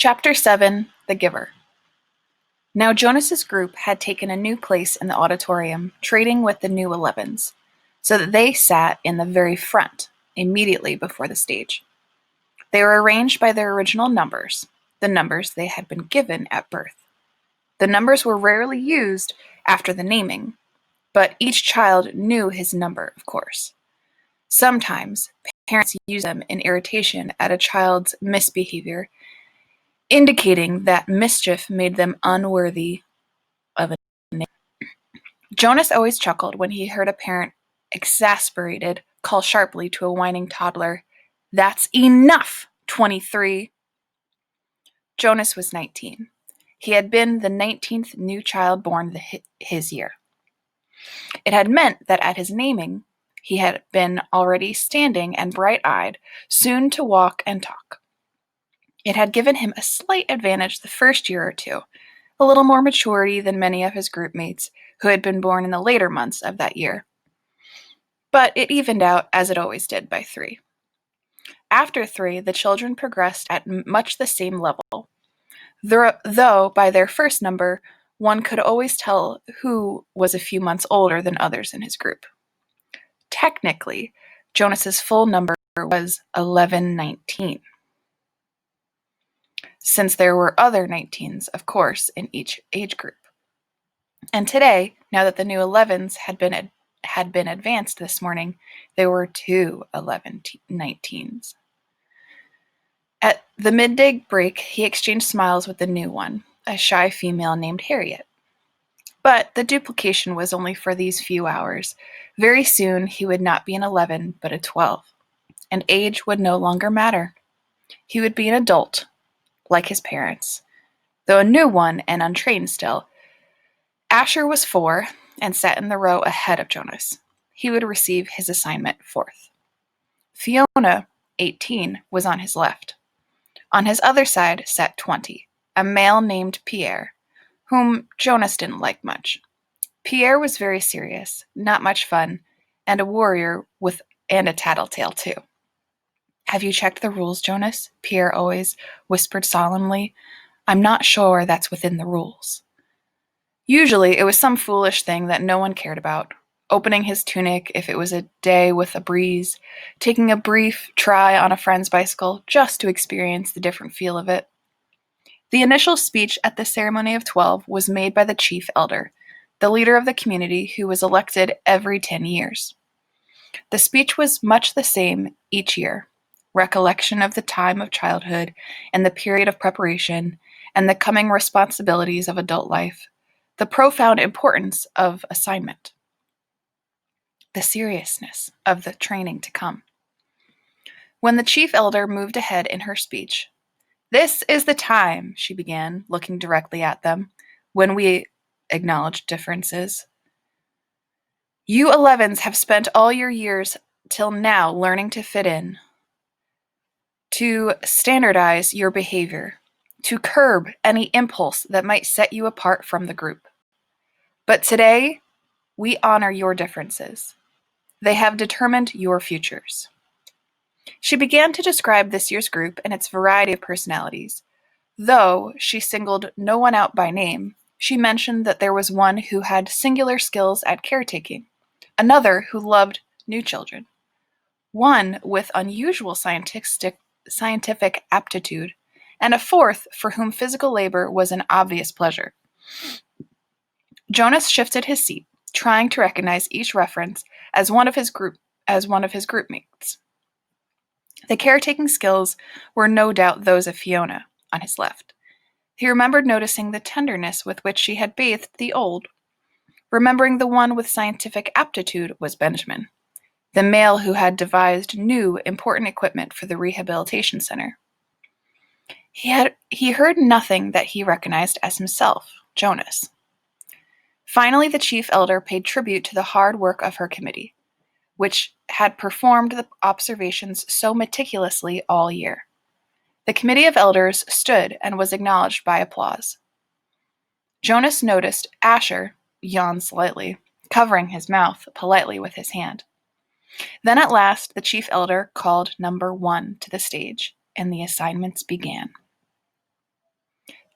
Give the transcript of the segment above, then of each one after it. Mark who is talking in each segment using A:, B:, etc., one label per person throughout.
A: Chapter 7: The Giver. Now Jonas's group had taken a new place in the auditorium, trading with the new 11s, so that they sat in the very front, immediately before the stage. They were arranged by their original numbers, the numbers they had been given at birth. The numbers were rarely used after the naming, but each child knew his number, of course. Sometimes parents used them in irritation at a child's misbehavior, indicating that mischief made them unworthy of a name. Jonas always chuckled when he heard a parent, exasperated, call sharply to a whining toddler, "That's enough, 23!" Jonas was 19. He had been the 19th new child born his year. It had meant that at his naming, he had been already standing and bright-eyed, soon to walk and talk. It had given him a slight advantage the first year or two, a little more maturity than many of his group mates who had been born in the later months of that year. But it evened out, as it always did, by 3. After 3, the children progressed at much the same level, though by their first number, one could always tell who was a few months older than others in his group. Technically, Jonas's full number was 1119, since there were other 19s, of course, in each age group. And today, now that the new 11s had been advanced this morning, there were 2 1119s. At the midday break, he exchanged smiles with the new one, a shy female named Harriet. But the duplication was only for these few hours. Very soon he would not be an 11, but a 12, and age would no longer matter. He would be an adult, like his parents, though a new one and untrained still. Asher was 4 and sat in the row ahead of Jonas. He would receive his assignment 4th. Fiona, 18, was on his left. On his other side sat 20, a male named Pierre, whom Jonas didn't like much. Pierre was very serious, not much fun, and a warrior and a tattletale too. "Have you checked the rules, Jonas?" Pierre always whispered solemnly. "I'm not sure that's within the rules." Usually it was some foolish thing that no one cared about. Opening his tunic if it was a day with a breeze, taking a brief try on a friend's bicycle just to experience the different feel of it. The initial speech at the ceremony of 12 was made by the chief elder, the leader of the community who was elected every 10 years. The speech was much the same each year: recollection of the time of childhood and the period of preparation and the coming responsibilities of adult life, the profound importance of assignment, the seriousness of the training to come. When the chief elder moved ahead in her speech, "This is the time," she began, looking directly at them, "when we acknowledge differences. You 11s have spent all your years till now learning to fit in, to standardize your behavior, to curb any impulse that might set you apart from the group. But today, we honor your differences. They have determined your futures." She began to describe this year's group and its variety of personalities. Though she singled no one out by name, she mentioned that there was one who had singular skills at caretaking, another who loved new children, one with unusual scientific aptitude, and a 4th for whom physical labor was an obvious pleasure. Jonas shifted his seat, trying to recognize each reference as one of his group mates. The caretaking skills were no doubt those of Fiona, on his left. He remembered noticing the tenderness with which she had bathed the old. Remembering the one with scientific aptitude was Benjamin, the male who had devised new, important equipment for the rehabilitation center. He heard nothing that he recognized as himself, Jonas. Finally, the chief elder paid tribute to the hard work of her committee, which had performed the observations so meticulously all year. The committee of elders stood and was acknowledged by applause. Jonas noticed Asher yawn slightly, covering his mouth politely with his hand. Then at last the chief elder called number 1 to the stage, and the assignments began.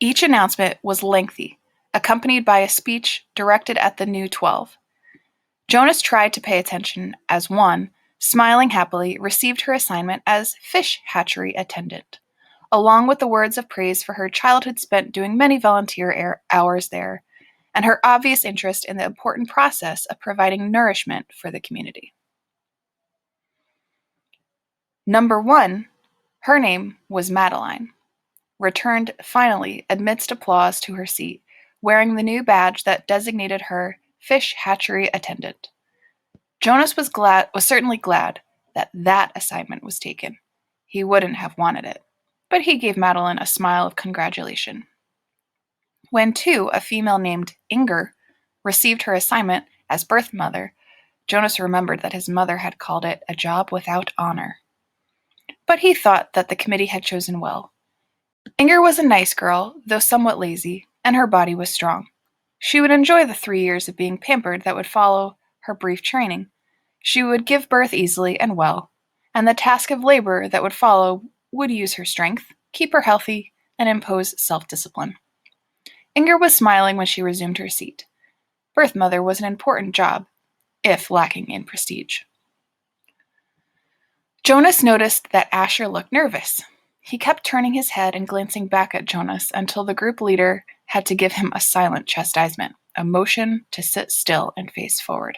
A: Each announcement was lengthy, accompanied by a speech directed at the new 12. Jonas tried to pay attention as one, smiling happily, received her assignment as fish hatchery attendant, along with the words of praise for her childhood spent doing many volunteer hours there, and her obvious interest in the important process of providing nourishment for the community. Number 1, her name was Madeline, returned finally amidst applause to her seat, wearing the new badge that designated her fish hatchery attendant. Jonas was certainly glad that assignment was taken. He wouldn't have wanted it, but he gave Madeline a smile of congratulation. When, too, a female named Inger received her assignment as birth mother, Jonas remembered that his mother had called it a job without honor. But he thought that the committee had chosen well. Inger was a nice girl, though somewhat lazy, and her body was strong. She would enjoy the 3 years of being pampered that would follow her brief training. She would give birth easily and well, and the task of labor that would follow would use her strength, keep her healthy, and impose self-discipline. Inger was smiling when she resumed her seat. Birth mother was an important job, if lacking in prestige. Jonas noticed that Asher looked nervous. He kept turning his head and glancing back at Jonas until the group leader had to give him a silent chastisement, a motion to sit still and face forward.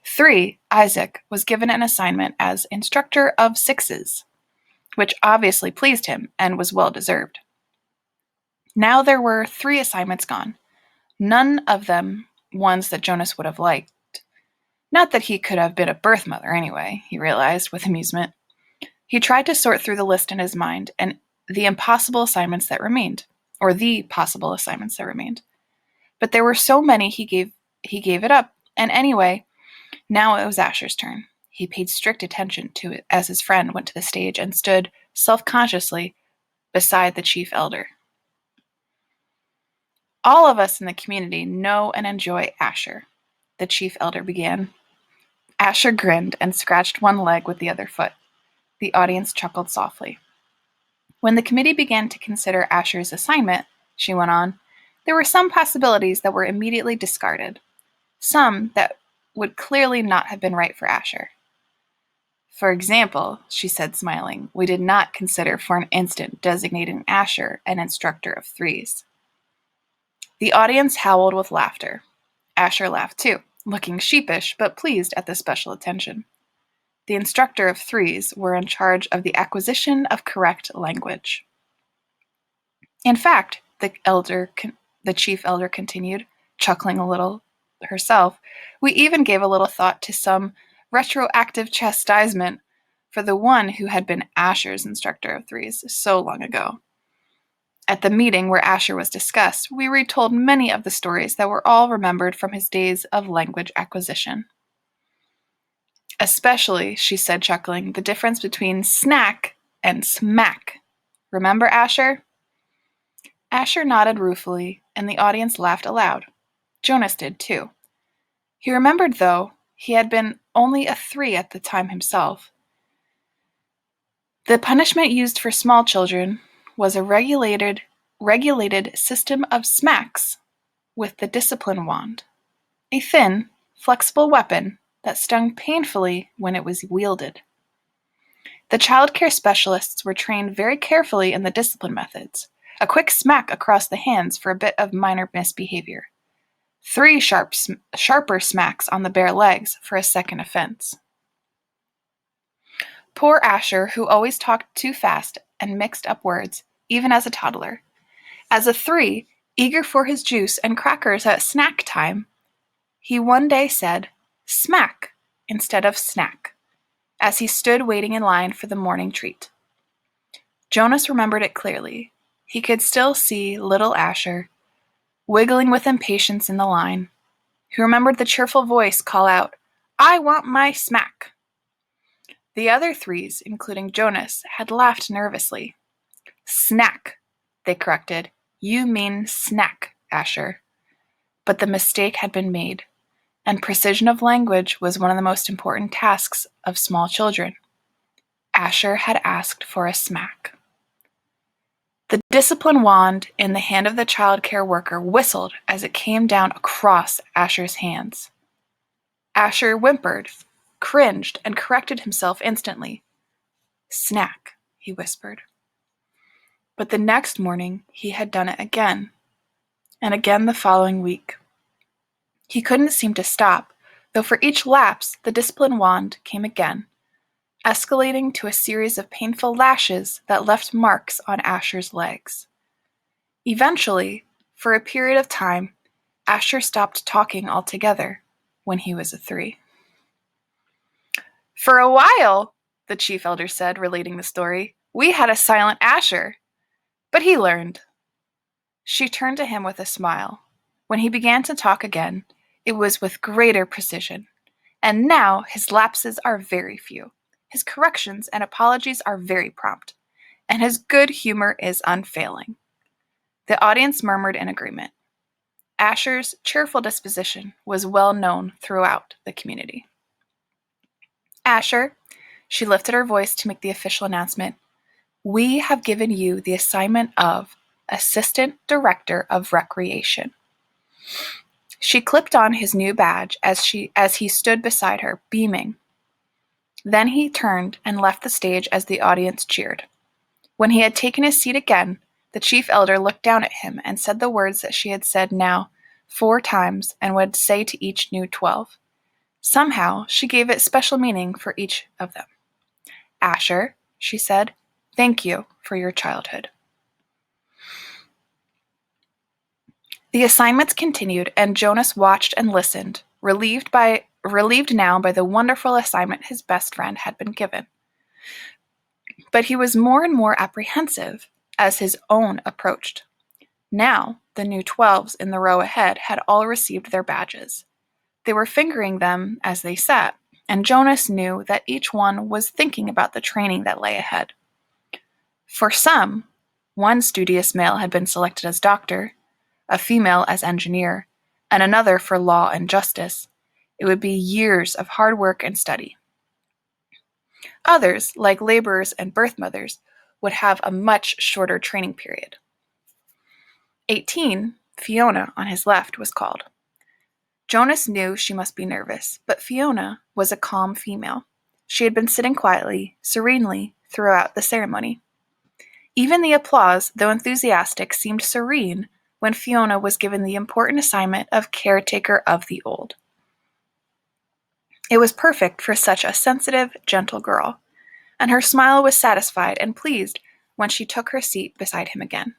A: 3, Isaac, was given an assignment as instructor of sixes, which obviously pleased him and was well deserved. Now there were 3 assignments gone, none of them ones that Jonas would have liked. Not that he could have been a birth mother anyway, he realized with amusement. He tried to sort through the list in his mind and the possible assignments that remained. But there were so many he gave it up, and anyway, now it was Asher's turn. He paid strict attention to it as his friend went to the stage and stood self-consciously beside the chief elder. All of us in the community know and enjoy Asher, the chief elder began. Asher grinned and scratched one leg with the other foot. The audience chuckled softly. When the committee began to consider Asher's assignment, she went on, there were some possibilities that were immediately discarded. Some that would clearly not have been right for Asher. For example, she said, smiling, we did not consider for an instant designating Asher an instructor of threes. The audience howled with laughter. Asher laughed too, looking sheepish but pleased at the special attention. The instructor of threes were in charge of the acquisition of correct language. In fact, the chief elder continued, chuckling a little herself, we even gave a little thought to some retroactive chastisement for the one who had been Asher's instructor of threes so long ago. At the meeting where Asher was discussed, we retold many of the stories that were all remembered from his days of language acquisition. Especially, she said, chuckling, the difference between snack and smack. Remember, Asher? Asher nodded ruefully, and the audience laughed aloud. Jonas did, too. He remembered, though, he had been only a 3 at the time himself. The punishment used for small children was a regulated system of smacks with the discipline wand, a thin, flexible weapon that stung painfully when it was wielded. The child care specialists were trained very carefully in the discipline methods. A quick smack across the hands for a bit of minor misbehavior. 3 sharper smacks on the bare legs for a second offense. Poor Asher, who always talked too fast and mixed up words, even as a toddler. As a 3, eager for his juice and crackers at snack time, he one day said, smack, instead of snack, as he stood waiting in line for the morning treat. Jonas remembered it clearly. He could still see little Asher, wiggling with impatience in the line. He remembered the cheerful voice call out, I want my smack. The other 3s, including Jonas, had laughed nervously. Snack, they corrected. You mean snack, Asher. But the mistake had been made, and precision of language was one of the most important tasks of small children. Asher had asked for a smack. The discipline wand in the hand of the child care worker whistled as it came down across Asher's hands. Asher whimpered, cringed, and corrected himself instantly. "Snack," he whispered. But the next morning he had done it again, and again the following week. He couldn't seem to stop, though for each lapse the discipline wand came again, escalating to a series of painful lashes that left marks on Asher's legs. Eventually, for a period of time, Asher stopped talking altogether when he was a 3. "For a while," the chief elder said, relating the story, "we had a silent Asher. But he learned." She turned to him with a smile. When he began to talk again, it was with greater precision, and now his lapses are very few. His corrections and apologies are very prompt, and his good humor is unfailing. The audience murmured in agreement. Asher's cheerful disposition was well known throughout the community. "Asher," she lifted her voice to make the official announcement, "we have given you the assignment of Assistant Director of Recreation." She clipped on his new badge as he stood beside her, beaming. Then he turned and left the stage as the audience cheered. When he had taken his seat again, the chief elder looked down at him and said the words that she had said now 4 times and would say to each new 12. Somehow, she gave it special meaning for each of them. "Asher," she said, "thank you for your childhood." The assignments continued, and Jonas watched and listened, relieved now by the wonderful assignment his best friend had been given. But he was more and more apprehensive as his own approached. Now, the new 12s in the row ahead had all received their badges. They were fingering them as they sat, and Jonas knew that each one was thinking about the training that lay ahead. For some, one studious male had been selected as doctor, a female as engineer, and another for law and justice. It would be years of hard work and study. Others, like laborers and birth mothers, would have a much shorter training period. 18, Fiona, on his left, was called. Jonas knew she must be nervous, but Fiona was a calm female. She had been sitting quietly, serenely, throughout the ceremony. Even the applause, though enthusiastic, seemed serene when Fiona was given the important assignment of caretaker of the old. It was perfect for such a sensitive, gentle girl, and her smile was satisfied and pleased when she took her seat beside him again.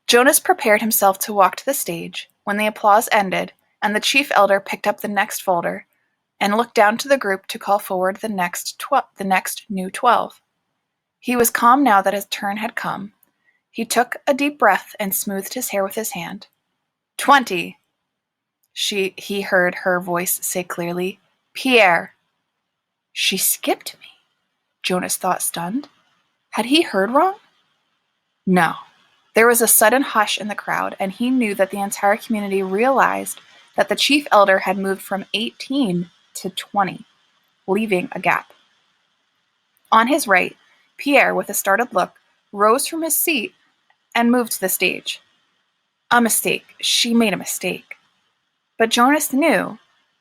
A: Jonas prepared himself to walk to the stage when the applause ended and the chief elder picked up the next folder and looked down to the group to call forward the next new 12. He was calm now that his turn had come. He took a deep breath and smoothed his hair with his hand. 20. He heard her voice say clearly. "Pierre." She skipped me, Jonas thought, stunned. Had he heard wrong? No. There was a sudden hush in the crowd, and he knew that the entire community realized that the chief elder had moved from 18 to 20, leaving a gap. On his right, Pierre, with a startled look, rose from his seat and moved to the stage. A mistake. She made a mistake. But Jonas knew,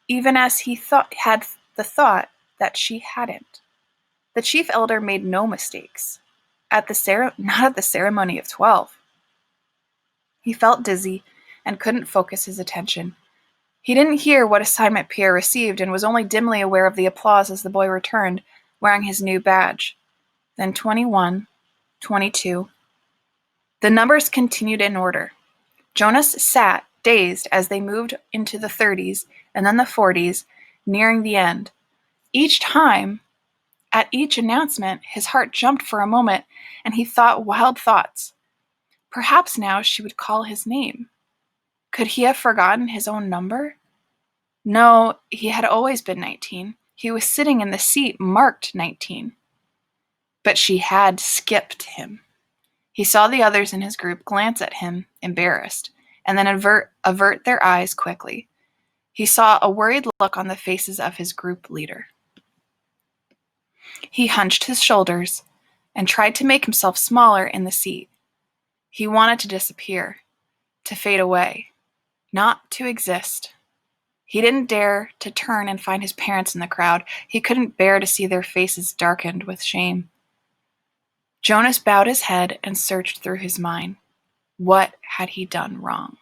A: even as he had the thought that she hadn't. The chief elder made no mistakes. Not at the ceremony of 12. He felt dizzy and couldn't focus his attention. He didn't hear what assignment Pierre received and was only dimly aware of the applause as the boy returned, wearing his new badge. Then 21, 22. The numbers continued in order. Jonas sat, dazed, as they moved into the 30s and then the 40s, nearing the end. Each time, at each announcement, his heart jumped for a moment, and he thought wild thoughts. Perhaps now she would call his name. Could he have forgotten his own number? No, he had always been 19. He was sitting in the seat marked 19. But she had skipped him. He saw the others in his group glance at him, embarrassed, and then avert their eyes quickly. He saw a worried look on the faces of his group leader. He hunched his shoulders, and tried to make himself smaller in the seat. He wanted to disappear, to fade away, not to exist. He didn't dare to turn and find his parents in the crowd. He couldn't bear to see their faces darkened with shame. Jonas bowed his head and searched through his mind. What had he done wrong?